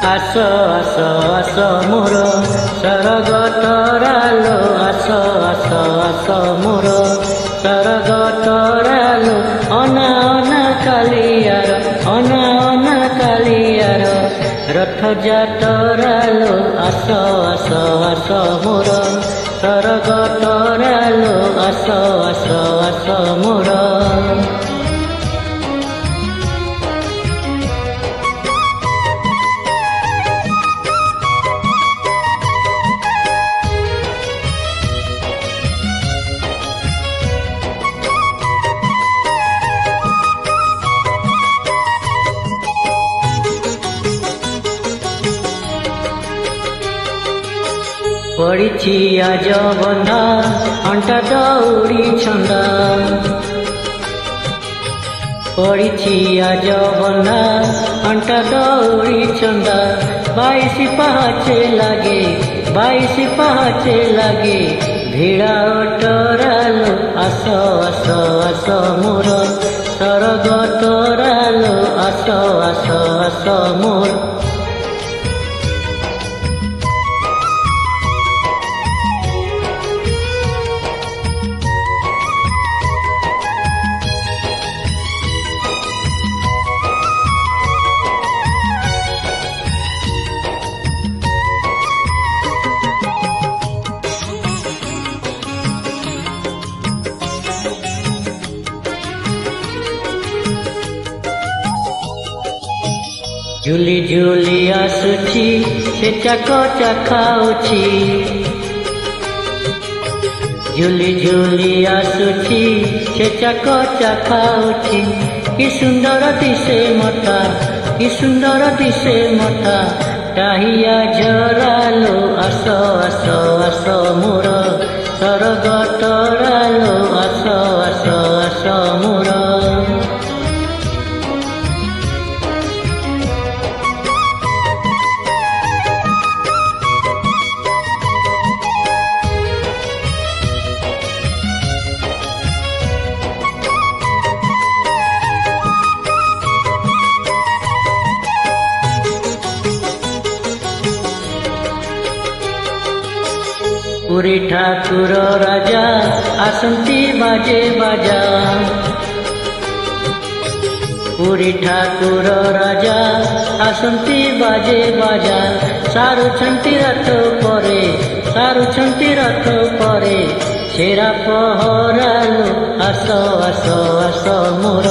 आस आस आस मोर सरग तरालो आस आस आस मोर सरग तरालो अना अना कालियार अना अना कालियार रथ जातरालो आस आस आस मोर सरग तरालो आस आस आस मोर पड़ी आज बंधा अंटा दौड़ी छंदा पड़ी आज बंधा अंटा दौड़ी छंदा 22 पहाचे लगे भिड़ा टरालो आस आस आस मोर सरग तरालो आस आस आस मोर झुली झुली आसुची से चाक चाखाउची झुली झुली आसुची से चाक चाखाउची कि सुंदर दिशे मता टाहिया झरालो आस आस आस मोर सरग तरालो आस आस आस मोर पुरी ठाकुर राजा आसंती बाजे बाजा पुरी ठाकुर राजा आसंती बाजे बाजा सारू छंटी रथ परे छेरा पहरालो आस आस आस मोर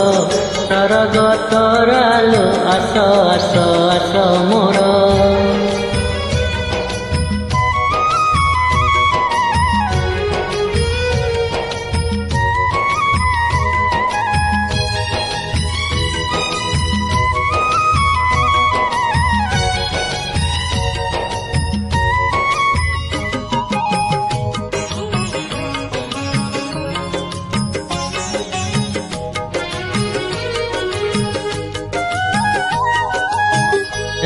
सरग तरालो आस आस आस मोर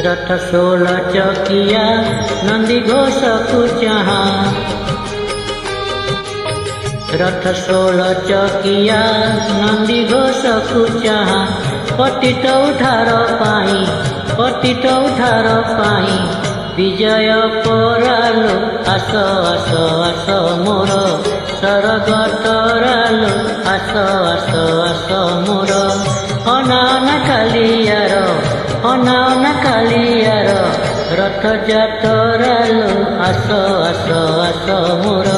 रथ 16 चकिया नंदी घोष को चाहा रथ 16 चकिया नंदी घोष को चाहा पतित उद्धार पाई विजय परालो आस आस आस मोर सरग तरालो आस आस आस मोर अना कालियार रथ जातरालो आस आस आस मोर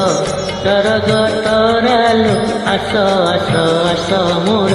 सरग तरालो आस आस आस मोर।